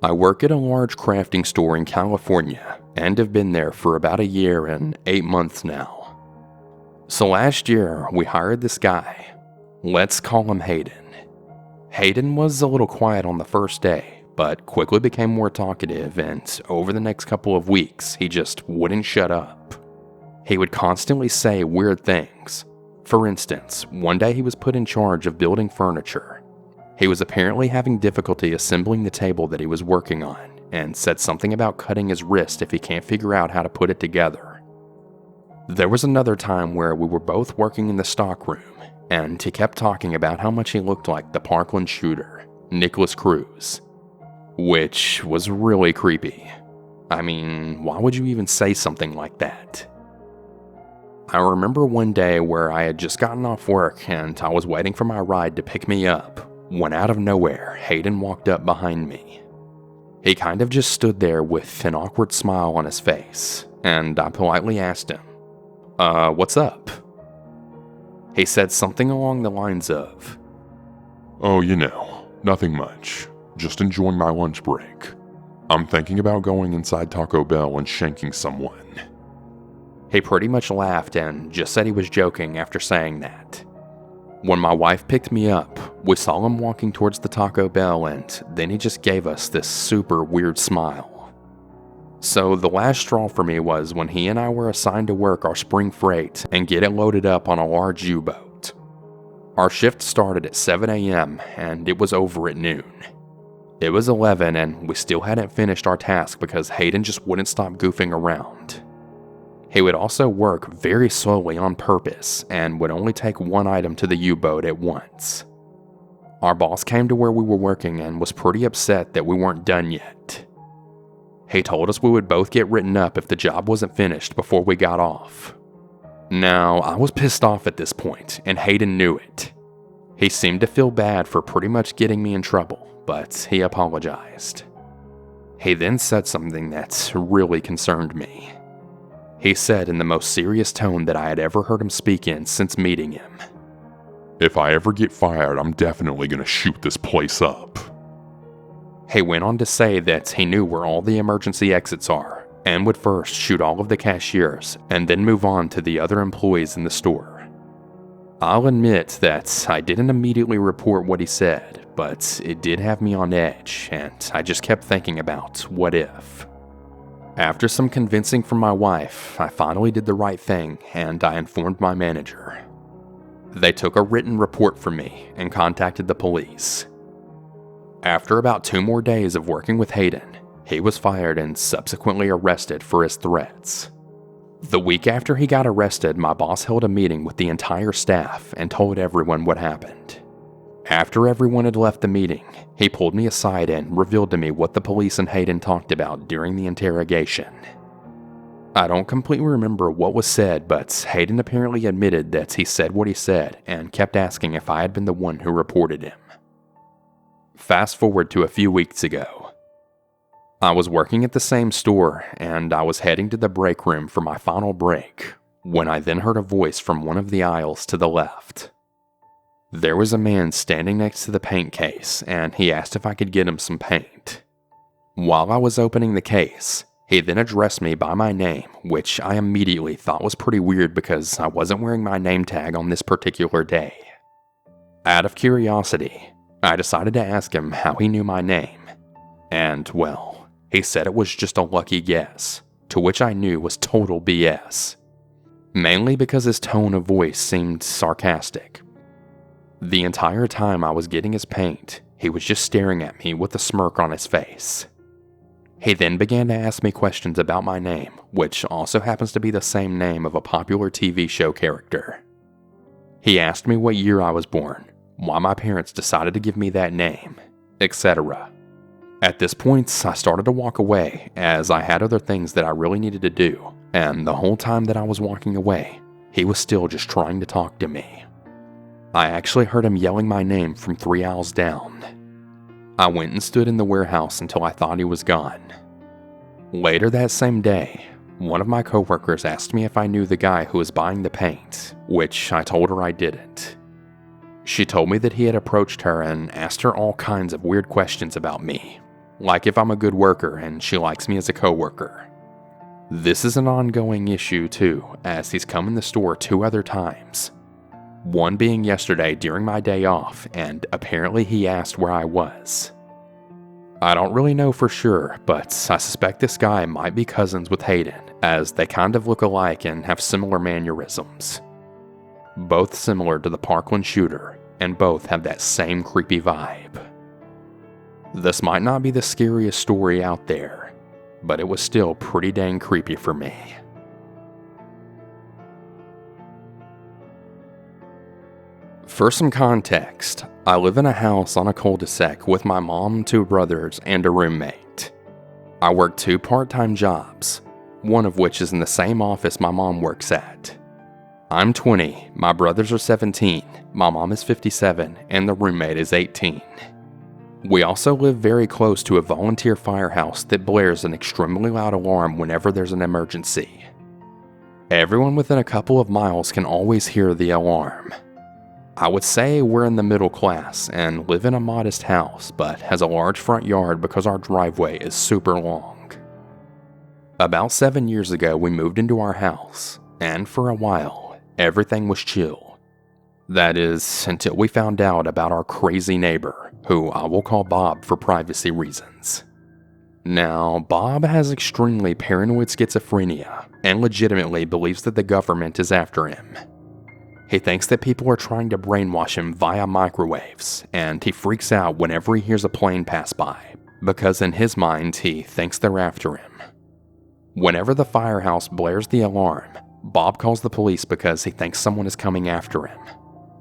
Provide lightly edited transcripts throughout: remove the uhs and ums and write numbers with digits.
I work at a large crafting store in California and have been there for about a year and 8 months now. So last year, we hired this guy. Let's call him Hayden. Hayden was a little quiet on the first day, but quickly became more talkative, and over the next couple of weeks, he just wouldn't shut up. He would constantly say weird things. For instance, one day he was put in charge of building furniture. He was apparently having difficulty assembling the table that he was working on, and said something about cutting his wrist if he can't figure out how to put it together. There was another time where we were both working in the stockroom, and he kept talking about how much he looked like the Parkland shooter, Nicholas Cruz, which was really creepy. I mean, why would you even say something like that? I remember one day where I had just gotten off work and I was waiting for my ride to pick me up, when out of nowhere, Hayden walked up behind me. He kind of just stood there with an awkward smile on his face, and I politely asked him, what's up? He said something along the lines of, "Oh, nothing much. Just enjoying my lunch break. I'm thinking about going inside Taco Bell and shanking someone." He pretty much laughed and just said he was joking after saying that. When my wife picked me up, we saw him walking towards the Taco Bell, and then he just gave us this super weird smile. So the last straw for me was when he and I were assigned to work our spring freight and get it loaded up on a large U-boat. Our shift started at 7 a.m. and it was over at noon. It was 11 and we still hadn't finished our task because Hayden just wouldn't stop goofing around. He would also work very slowly on purpose and would only take one item to the U-boat at once. Our boss came to where we were working and was pretty upset that we weren't done yet. He told us we would both get written up if the job wasn't finished before we got off. Now, I was pissed off at this point, and Hayden knew it. He seemed to feel bad for pretty much getting me in trouble, but he apologized. He then said something that really concerned me. He said in the most serious tone that I had ever heard him speak in since meeting him, "If I ever get fired, I'm definitely gonna shoot this place up." He went on to say that he knew where all the emergency exits are, and would first shoot all of the cashiers, and then move on to the other employees in the store. I'll admit that I didn't immediately report what he said, but it did have me on edge, and I just kept thinking about what if. After some convincing from my wife, I finally did the right thing, and I informed my manager. They took a written report from me and contacted the police. After about 2 more days of working with Hayden, he was fired and subsequently arrested for his threats. The week after he got arrested, my boss held a meeting with the entire staff and told everyone what happened. After everyone had left the meeting, he pulled me aside and revealed to me what the police and Hayden talked about during the interrogation. I don't completely remember what was said, but Hayden apparently admitted that he said what he said and kept asking if I had been the one who reported him. Fast forward to a few weeks ago. I was working at the same store, and I was heading to the break room for my final break, when I then heard a voice from one of the aisles to the left. There was a man standing next to the paint case, and he asked if I could get him some paint. While I was opening the case, he then addressed me by my name, which I immediately thought was pretty weird because I wasn't wearing my name tag on this particular day. Out of curiosity, I decided to ask him how he knew my name, and well, he said it was just a lucky guess, to which I knew was total BS. Mainly because his tone of voice seemed sarcastic. The entire time I was getting his paint, he was just staring at me with a smirk on his face. He then began to ask me questions about my name, which also happens to be the same name of a popular TV show character. He asked me what year I was born, why my parents decided to give me that name, etc. At this point, I started to walk away as I had other things that I really needed to do, and the whole time that I was walking away, he was still just trying to talk to me. I actually heard him yelling my name from 3 aisles down. I went and stood in the warehouse until I thought he was gone. Later that same day, one of my coworkers asked me if I knew the guy who was buying the paint, which I told her I didn't. She told me that he had approached her and asked her all kinds of weird questions about me, like if I'm a good worker and she likes me as a coworker. This is an ongoing issue too, as he's come in the store 2 other times. One being yesterday during my day off, and apparently he asked where I was. I don't really know for sure, but I suspect this guy might be cousins with Hayden, as they kind of look alike and have similar mannerisms. Both similar to the Parkland shooter, and both have that same creepy vibe. This might not be the scariest story out there, but it was still pretty dang creepy for me. For some context, I live in a house on a cul-de-sac with my mom, 2 brothers, and a roommate. I work 2 part-time jobs, one of which is in the same office my mom works at. I'm 20, my brothers are 17, my mom is 57, and the roommate is 18. We also live very close to a volunteer firehouse that blares an extremely loud alarm whenever there's an emergency. Everyone within a couple of miles can always hear the alarm. I would say we're in the middle class and live in a modest house, but has a large front yard because our driveway is super long. About 7 years ago, we moved into our house, and for a while, everything was chill. That is, until we found out about our crazy neighbor, who I will call Bob for privacy reasons. Now, Bob has extremely paranoid schizophrenia and legitimately believes that the government is after him. He thinks that people are trying to brainwash him via microwaves, and he freaks out whenever he hears a plane pass by, because in his mind he thinks they're after him. Whenever the firehouse blares the alarm, Bob calls the police because he thinks someone is coming after him,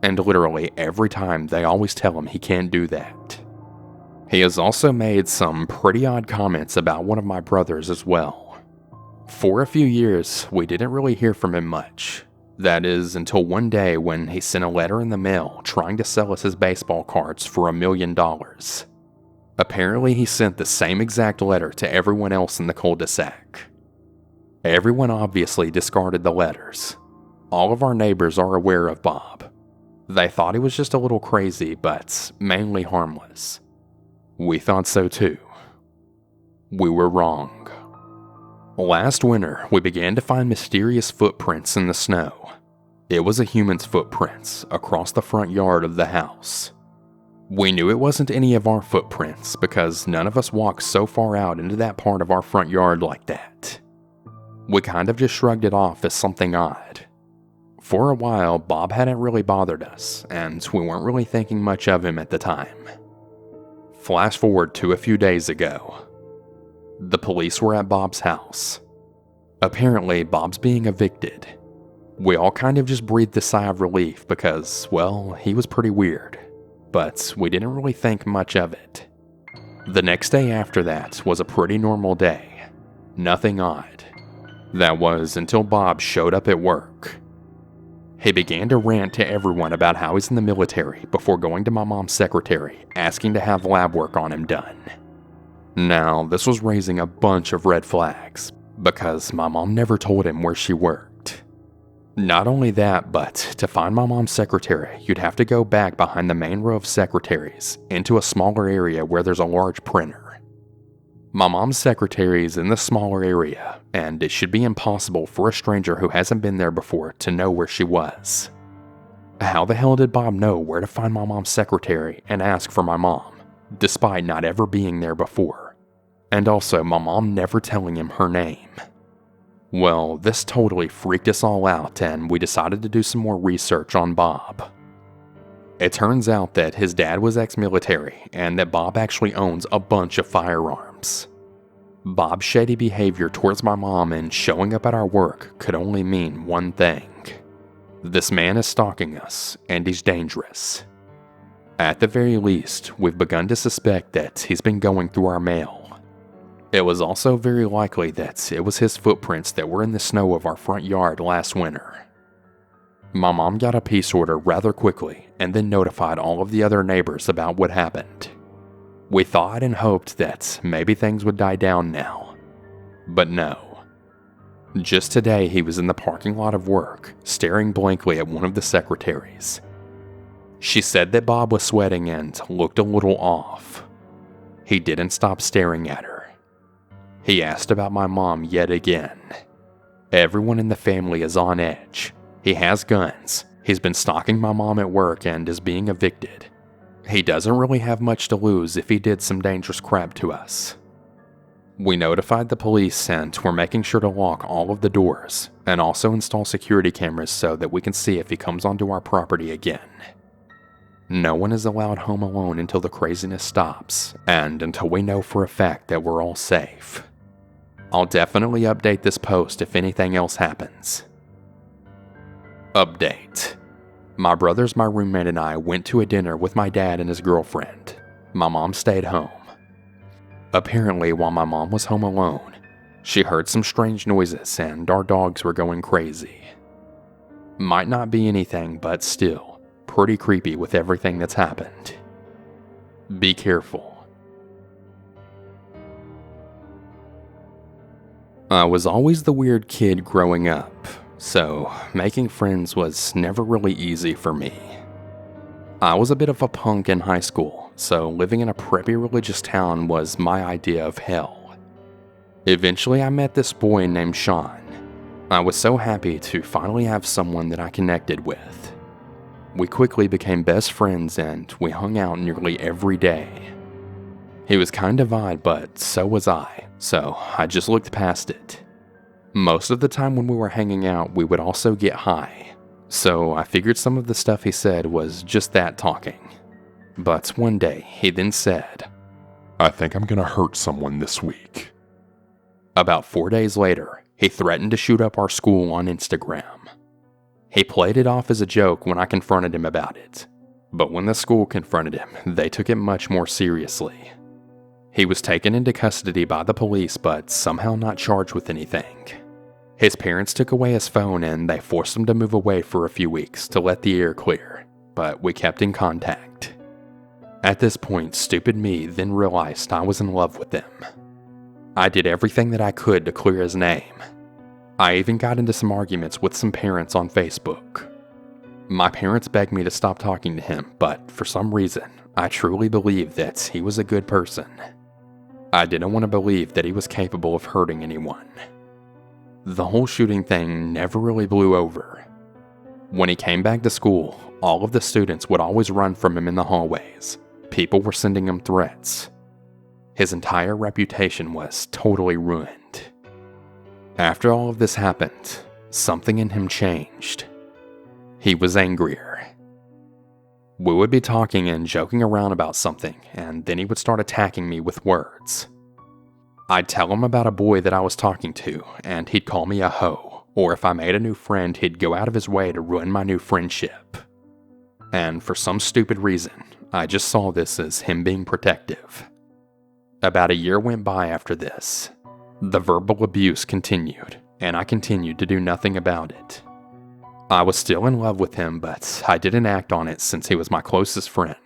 and literally every time they always tell him he can't do that. He has also made some pretty odd comments about one of my brothers as well. For a few years, we didn't really hear from him much. That is, until one day when he sent a letter in the mail trying to sell us his baseball cards for $1 million. Apparently, he sent the same exact letter to everyone else in the cul-de-sac. Everyone obviously discarded the letters. All of our neighbors are aware of Bob. They thought he was just a little crazy, but mainly harmless. We thought so too. We were wrong. Last winter, we began to find mysterious footprints in the snow. It was a human's footprints across the front yard of the house. We knew it wasn't any of our footprints because none of us walked so far out into that part of our front yard like that. We kind of just shrugged it off as something odd. For a while, Bob hadn't really bothered us, and we weren't really thinking much of him at the time. Flash forward to a few days ago. The police were at Bob's house. Apparently, Bob's being evicted. We all kind of just breathed a sigh of relief because, well, he was pretty weird, but we didn't really think much of it. The next day after that was a pretty normal day. Nothing odd. That was until Bob showed up at work. He began to rant to everyone about how he's in the military before going to my mom's secretary, asking to have lab work on him done. Now, this was raising a bunch of red flags, because my mom never told him where she worked. Not only that, but to find my mom's secretary, you'd have to go back behind the main row of secretaries into a smaller area where there's a large printer. My mom's secretary is in the smaller area, and it should be impossible for a stranger who hasn't been there before to know where she was. How the hell did Bob know where to find my mom's secretary and ask for my mom, despite not ever being there before? And also my mom never telling him her name. Well, this totally freaked us all out, and we decided to do some more research on Bob. It turns out that his dad was ex-military, and that Bob actually owns a bunch of firearms. Bob's shady behavior towards my mom and showing up at our work could only mean one thing. This man is stalking us, and he's dangerous. At the very least, we've begun to suspect that he's been going through our mail. It was also very likely that it was his footprints that were in the snow of our front yard last winter. My mom got a peace order rather quickly and then notified all of the other neighbors about what happened. We thought and hoped that maybe things would die down now. But no. Just today he was in the parking lot of work, staring blankly at one of the secretaries. She said that Bob was sweating and looked a little off. he didn't stop staring at her. He asked about my mom yet again. Everyone in the family is on edge. He has guns. He's been stalking my mom at work and is being evicted. He doesn't really have much to lose if he did some dangerous crap to us. We notified the police and we're making sure to lock all of the doors and also install security cameras so that we can see if he comes onto our property again. No one is allowed home alone until the craziness stops and until we know for a fact that we're all safe. I'll definitely update this post if anything else happens. Update. My brothers, my roommate, and I went to a dinner with my dad and his girlfriend. My mom stayed home. Apparently, while my mom was home alone, she heard some strange noises and our dogs were going crazy. Might not be anything, but still, pretty creepy with everything that's happened. Be careful. I was always the weird kid growing up, so making friends was never really easy for me. I was a bit of a punk in high school, so living in a preppy religious town was my idea of hell. Eventually I met this boy named Sean. I was so happy to finally have someone that I connected with. We quickly became best friends and we hung out nearly every day. He was kind of odd, but so was I, so I just looked past it. Most of the time when we were hanging out, we would also get high, so I figured some of the stuff he said was just that talking. But one day, he then said, "I think I'm gonna hurt someone this week." About 4 days later, he threatened to shoot up our school on Instagram. He played it off as a joke when I confronted him about it, but when the school confronted him, they took it much more seriously. He was taken into custody by the police, but somehow not charged with anything. His parents took away his phone and they forced him to move away for a few weeks to let the air clear, but we kept in contact. At this point, stupid me then realized I was in love with him. I did everything that I could to clear his name. I even got into some arguments with some parents on Facebook. My parents begged me to stop talking to him, but for some reason, I truly believed that he was a good person. I didn't want to believe that he was capable of hurting anyone. The whole shooting thing never really blew over. When he came back to school, all of the students would always run from him in the hallways. People were sending him threats. His entire reputation was totally ruined. After all of this happened, something in him changed. He was angrier. We would be talking and joking around about something, and then he would start attacking me with words. I'd tell him about a boy that I was talking to, and he'd call me a hoe, or if I made a new friend, he'd go out of his way to ruin my new friendship. And for some stupid reason, I just saw this as him being protective. About a year went by after this. The verbal abuse continued, and I continued to do nothing about it. I was still in love with him, but I didn't act on it since he was my closest friend.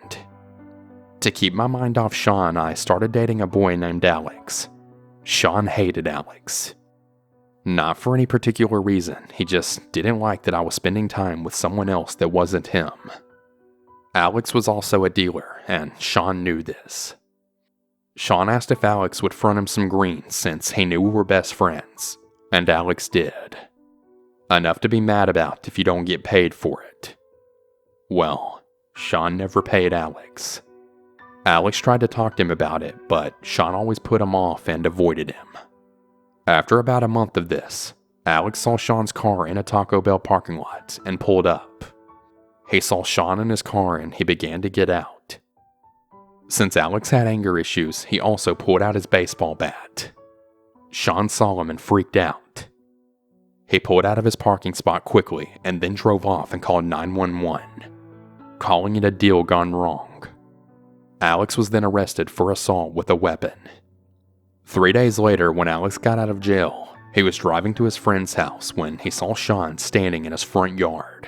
To keep my mind off Sean, I started dating a boy named Alex. Sean hated Alex. Not for any particular reason, he just didn't like that I was spending time with someone else that wasn't him. Alex was also a dealer, and Sean knew this. Sean asked if Alex would front him some green since he knew we were best friends, and Alex did. Enough to be mad about if you don't get paid for it. Well, Sean never paid Alex. Alex tried to talk to him about it, but Sean always put him off and avoided him. After about a month of this, Alex saw Sean's car in a Taco Bell parking lot and pulled up. He saw Sean in his car and he began to get out. Since Alex had anger issues, he also pulled out his baseball bat. Sean saw him and freaked out. He pulled out of his parking spot quickly and then drove off and called 911, calling it a deal gone wrong. Alex was then arrested for assault with a weapon. 3 days later, when Alex got out of jail, he was driving to his friend's house when he saw Sean standing in his front yard.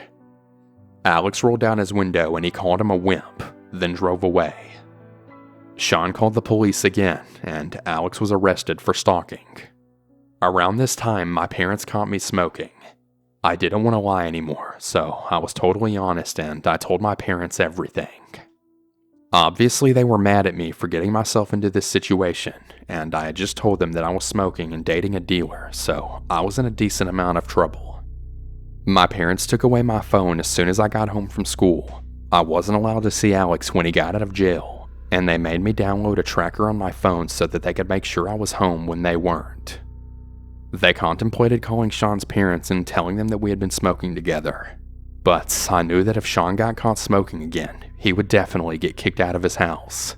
Alex rolled down his window and he called him a wimp, then drove away. Sean called the police again, and Alex was arrested for stalking. Around this time, my parents caught me smoking. I didn't want to lie anymore, so I was totally honest and I told my parents everything. Obviously, they were mad at me for getting myself into this situation, and I had just told them that I was smoking and dating a dealer, so I was in a decent amount of trouble. My parents took away my phone as soon as I got home from school. I wasn't allowed to see Alex when he got out of jail, and they made me download a tracker on my phone so that they could make sure I was home when they weren't. They contemplated calling Sean's parents and telling them that we had been smoking together. But I knew that if Sean got caught smoking again, he would definitely get kicked out of his house.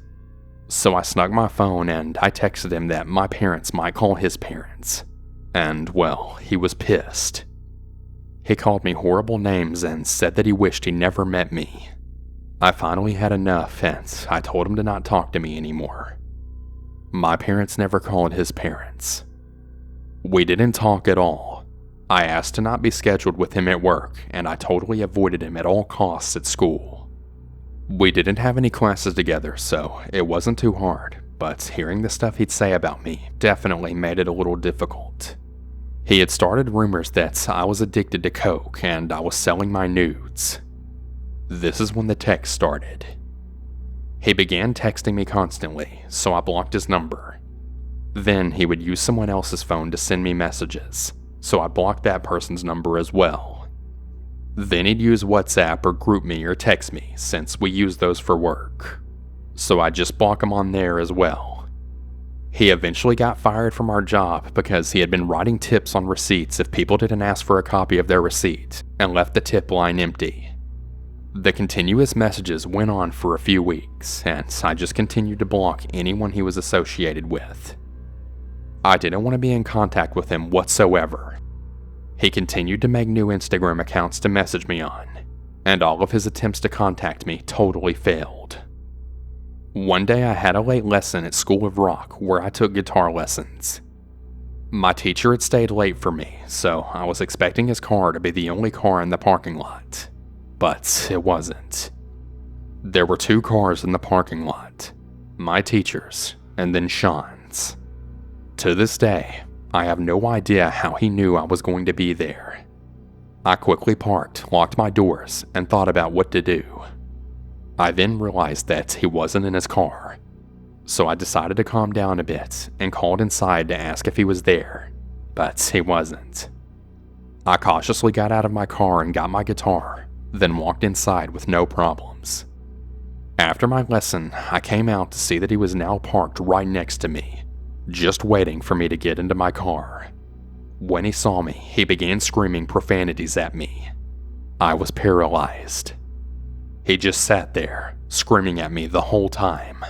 So I snuck my phone and I texted him that my parents might call his parents. And well, he was pissed. He called me horrible names and said that he wished he never met me. I finally had enough and I told him to not talk to me anymore. My parents never called his parents. We didn't talk at all. I asked to not be scheduled with him at work, and I totally avoided him at all costs at school. We didn't have any classes together, so it wasn't too hard, but hearing the stuff he'd say about me definitely made it a little difficult. He had started rumors that I was addicted to coke and I was selling my nudes. This is when the text started. He began texting me constantly, so I blocked his number. Then he would use someone else's phone to send me messages, so I blocked that person's number as well. Then he'd use WhatsApp or GroupMe or TextMe, since we use those for work, so I just block him on there as well. He eventually got fired from our job because he had been writing tips on receipts if people didn't ask for a copy of their receipt, and left the tip line empty. The continuous messages went on for a few weeks, and I just continued to block anyone he was associated with. I didn't want to be in contact with him whatsoever. He continued to make new Instagram accounts to message me on, and all of his attempts to contact me totally failed. One day I had a late lesson at School of Rock where I took guitar lessons. My teacher had stayed late for me, so I was expecting his car to be the only car in the parking lot, but it wasn't. There were 2 cars in the parking lot, my teacher's and then Sean's. To this day, I have no idea how he knew I was going to be there. I quickly parked, locked my doors, and thought about what to do. I then realized that he wasn't in his car, so I decided to calm down a bit and called inside to ask if he was there, but he wasn't. I cautiously got out of my car and got my guitar, then walked inside with no problems. After my lesson, I came out to see that he was now parked right next to me, just waiting for me to get into my car. When he saw me, he began screaming profanities at me. I was paralyzed. He just sat there, screaming at me the whole time.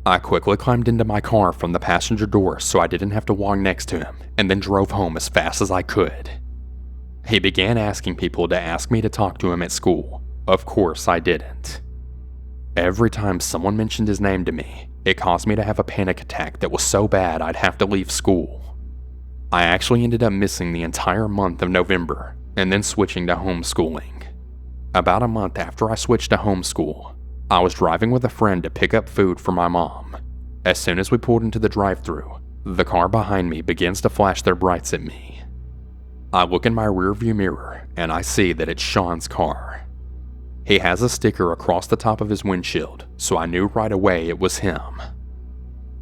I quickly climbed into my car from the passenger door so I didn't have to walk next to him, and then drove home as fast as I could. He began asking people to ask me to talk to him at school. Of course I didn't. Every time someone mentioned his name to me, it caused me to have a panic attack that was so bad I'd have to leave school. I actually ended up missing the entire month of November, and then switching to homeschooling. About a month after I switched to homeschool, I was driving with a friend to pick up food for my mom. As soon as we pulled into the drive-thru, the car behind me begins to flash their brights at me. I look in my rearview mirror, and I see that it's Sean's car. He has a sticker across the top of his windshield, so I knew right away it was him.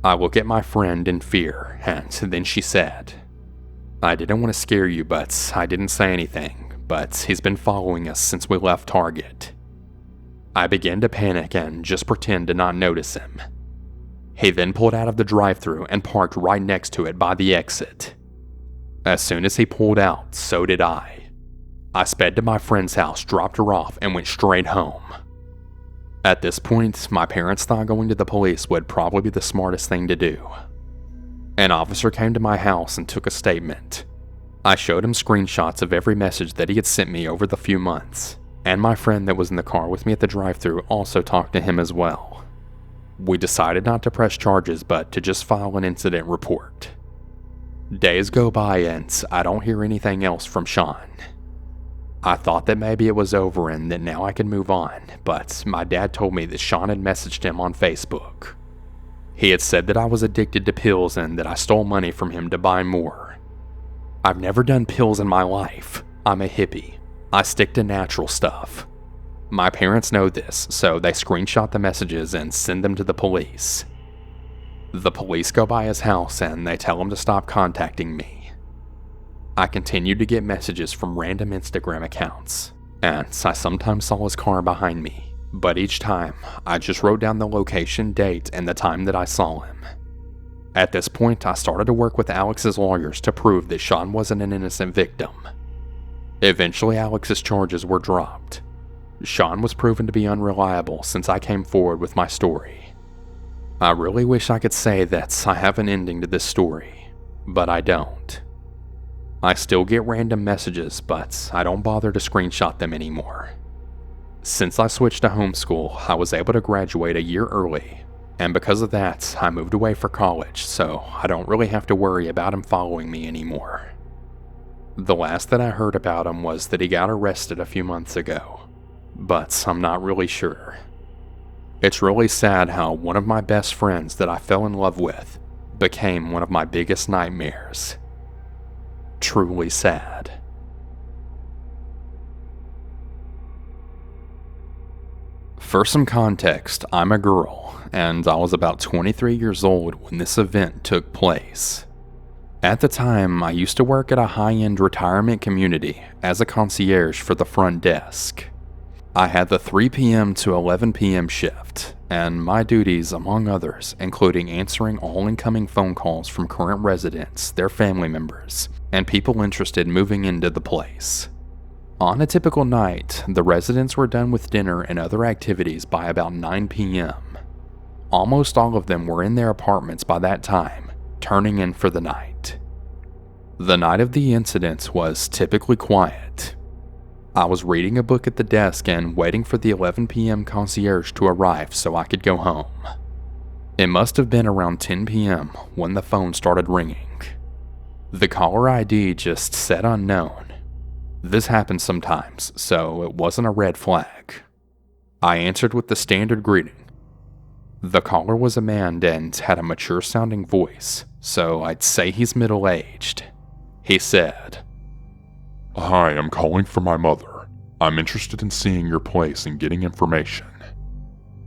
I look at my friend in fear, and then she said, "I didn't want to scare you, but I didn't say anything, but he's been following us since we left Target." I began to panic and just pretend to not notice him. He then pulled out of the drive-thru and parked right next to it by the exit. As soon as he pulled out, so did I. I sped to my friend's house, dropped her off, and went straight home. At this point, my parents thought going to the police would probably be the smartest thing to do. An officer came to my house and took a statement. I showed him screenshots of every message that he had sent me over the few months, and my friend that was in the car with me at the drive-thru also talked to him as well. We decided not to press charges, but to just file an incident report. Days go by and I don't hear anything else from Sean. I thought that maybe it was over and that now I could move on, but my dad told me that Sean had messaged him on Facebook. He had said that I was addicted to pills and that I stole money from him to buy more. I've never done pills in my life. I'm a hippie. I stick to natural stuff. My parents know this, so they screenshot the messages and send them to the police. The police go by his house and they tell him to stop contacting me. I continued to get messages from random Instagram accounts, and I sometimes saw his car behind me, but each time I just wrote down the location, date, and the time that I saw him. At this point, I started to work with Alex's lawyers to prove that Sean wasn't an innocent victim. Eventually, Alex's charges were dropped. Sean was proven to be unreliable since I came forward with my story. I really wish I could say that I have an ending to this story, but I don't. I still get random messages, but I don't bother to screenshot them anymore. Since I switched to homeschool, I was able to graduate a year early, and because of that, I moved away for college, so I don't really have to worry about him following me anymore. The last that I heard about him was that he got arrested a few months ago, but I'm not really sure. It's really sad how one of my best friends that I fell in love with became one of my biggest nightmares. Truly sad. For some context, I'm a girl, and I was about 23 years old when this event took place. At the time, I used to work at a high-end retirement community as a concierge for the front desk. I had the 3 p.m. to 11 p.m. shift, and my duties, among others, including answering all incoming phone calls from current residents, their family members, and people interested in moving into the place. On a typical night, the residents were done with dinner and other activities by about 9 p.m. Almost all of them were in their apartments by that time, turning in for the night. The night of the incident was typically quiet. I was reading a book at the desk and waiting for the 11 p.m. concierge to arrive so I could go home. It must have been around 10 p.m. when the phone started ringing. The caller ID just said unknown. This happens sometimes, so it wasn't a red flag. I answered with the standard greeting. The caller was a man and had a mature-sounding voice, so I'd say he's middle-aged. He said, "Hi, I'm calling for my mother. I'm interested in seeing your place and getting information."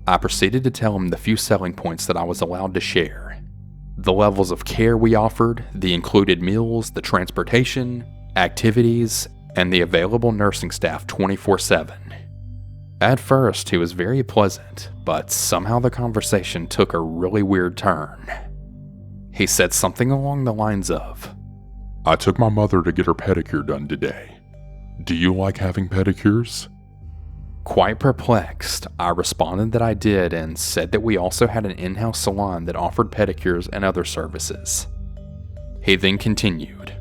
I proceeded to tell him the few selling points that I was allowed to share. The levels of care we offered, the included meals, the transportation, activities, and the available nursing staff 24/7. At first, he was very pleasant, but somehow the conversation took a really weird turn. He said something along the lines of, "I took my mother to get her pedicure done today. Do you like having pedicures?" Quite perplexed, I responded that I did and said that we also had an in-house salon that offered pedicures and other services. He then continued,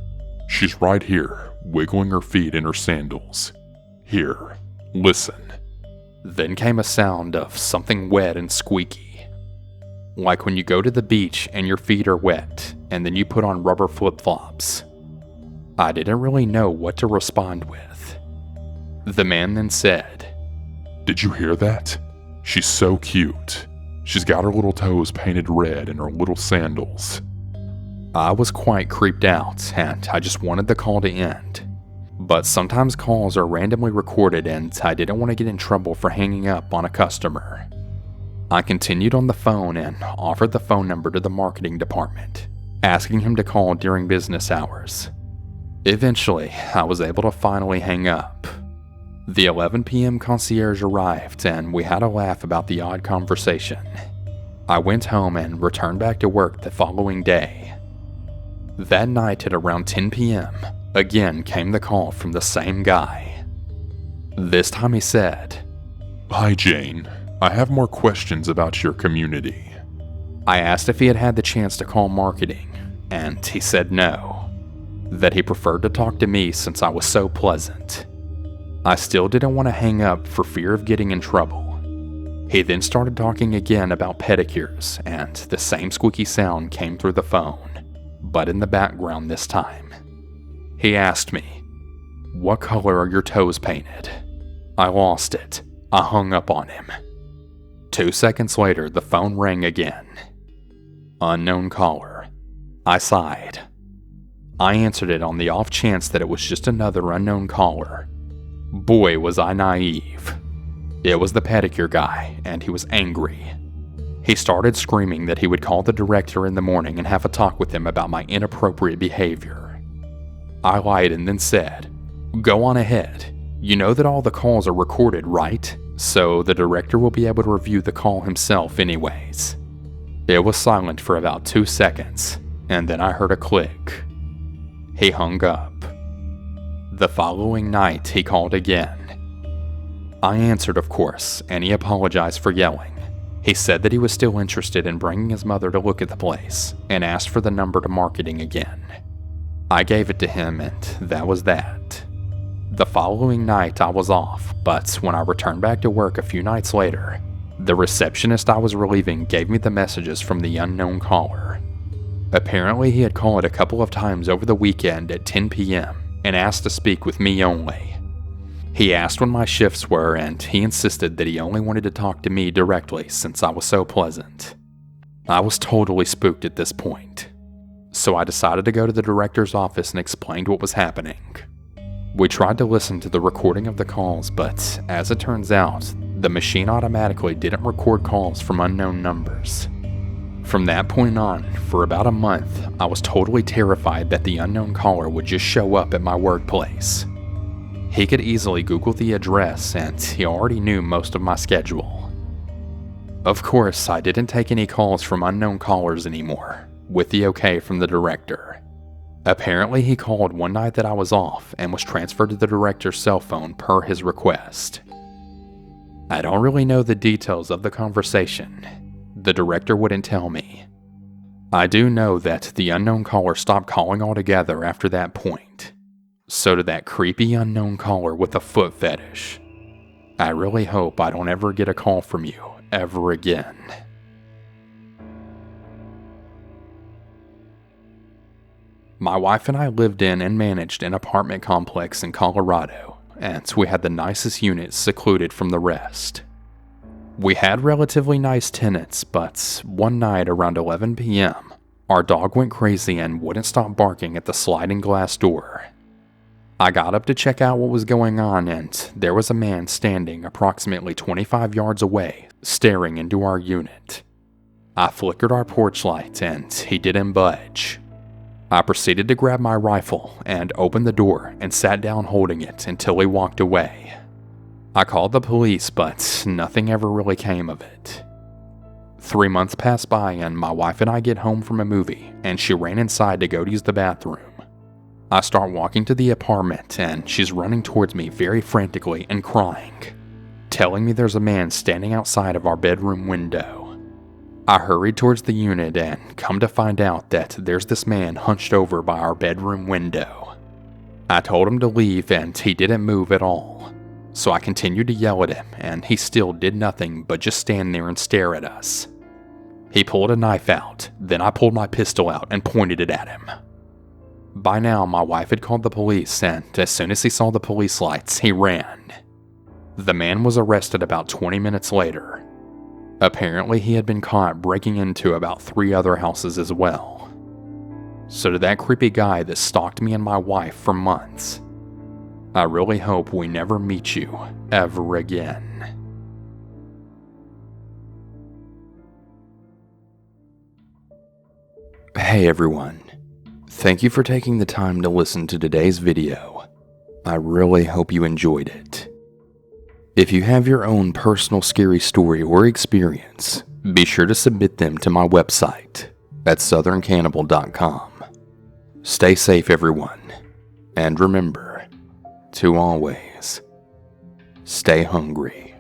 "She's right here, wiggling her feet in her sandals. Here, listen." Then came a sound of something wet and squeaky. Like when you go to the beach and your feet are wet, and then you put on rubber flip-flops. I didn't really know what to respond with. The man then said, "Did you hear that? She's so cute. She's got her little toes painted red in her little sandals." I was quite creeped out, and I just wanted the call to end. But sometimes calls are randomly recorded, and I didn't want to get in trouble for hanging up on a customer. I continued on the phone and offered the phone number to the marketing department, asking him to call during business hours. Eventually, I was able to finally hang up. The 11 p.m. concierge arrived, and we had a laugh about the odd conversation. I went home and returned back to work the following day. That night at around 10 p.m., again came the call from the same guy. This time he said, "Hi Jane, I have more questions about your community." I asked if he had had the chance to call marketing, and he said no, that he preferred to talk to me since I was so pleasant. I still didn't want to hang up for fear of getting in trouble. He then started talking again about pedicures, and the same squeaky sound came through the phone, but in the background this time. He asked me, "What color are your toes painted?" I lost it. I hung up on him. 2 seconds later, the phone rang again. Unknown caller. I sighed. I answered it on the off chance that it was just another unknown caller. Boy, was I naive. It was the pedicure guy, and he was angry. He started screaming that he would call the director in the morning and have a talk with him about my inappropriate behavior. I lied and then said, "Go on ahead. You know that all the calls are recorded, right? So the director will be able to review the call himself anyways." It was silent for about 2 seconds, and then I heard a click. He hung up. The following night, he called again. I answered, of course, and he apologized for yelling. He said that he was still interested in bringing his mother to look at the place, and asked for the number to marketing again. I gave it to him, and that was that. The following night, I was off, but when I returned back to work a few nights later, the receptionist I was relieving gave me the messages from the unknown caller. Apparently, he had called a couple of times over the weekend at 10 p.m. and asked to speak with me only. He asked when my shifts were, and he insisted that he only wanted to talk to me directly since I was so pleasant. I was totally spooked at this point, so I decided to go to the director's office and explained what was happening. We tried to listen to the recording of the calls, but as it turns out, the machine automatically didn't record calls from unknown numbers. From that point on, for about a month, I was totally terrified that the unknown caller would just show up at my workplace. He could easily Google the address, and he already knew most of my schedule. Of course, I didn't take any calls from unknown callers anymore, with the okay from the director. Apparently, he called one night that I was off and was transferred to the director's cell phone per his request. I don't really know the details of the conversation. The director wouldn't tell me. I do know that the unknown caller stopped calling altogether after that point. So did that creepy unknown caller with a foot fetish. I really hope I don't ever get a call from you ever again. My wife and I lived in and managed an apartment complex in Colorado, and we had the nicest units secluded from the rest. We had relatively nice tenants, but one night around 11 p.m., our dog went crazy and wouldn't stop barking at the sliding glass door. I got up to check out what was going on, and there was a man standing approximately 25 yards away, staring into our unit. I flickered our porch light, and he didn't budge. I proceeded to grab my rifle and opened the door and sat down holding it until he walked away. I called the police, but nothing ever really came of it. 3 months passed by, and my wife and I get home from a movie, and she ran inside to go to use the bathroom. I start walking to the apartment, and she's running towards me very frantically and crying, telling me there's a man standing outside of our bedroom window. I hurried towards the unit and come to find out that there's this man hunched over by our bedroom window. I told him to leave, and he didn't move at all. So I continued to yell at him, and he still did nothing but just stand there and stare at us. He pulled a knife out, then I pulled my pistol out and pointed it at him. By now, my wife had called the police, and as soon as he saw the police lights, he ran. The man was arrested about 20 minutes later. Apparently, he had been caught breaking into about 3 other houses as well. So to that creepy guy that stalked me and my wife for months, I really hope we never meet you ever again. Hey everyone. Thank you for taking the time to listen to today's video. I really hope you enjoyed it. If you have your own personal scary story or experience, be sure to submit them to my website at southerncannibal.com. Stay safe everyone, and remember to always stay hungry.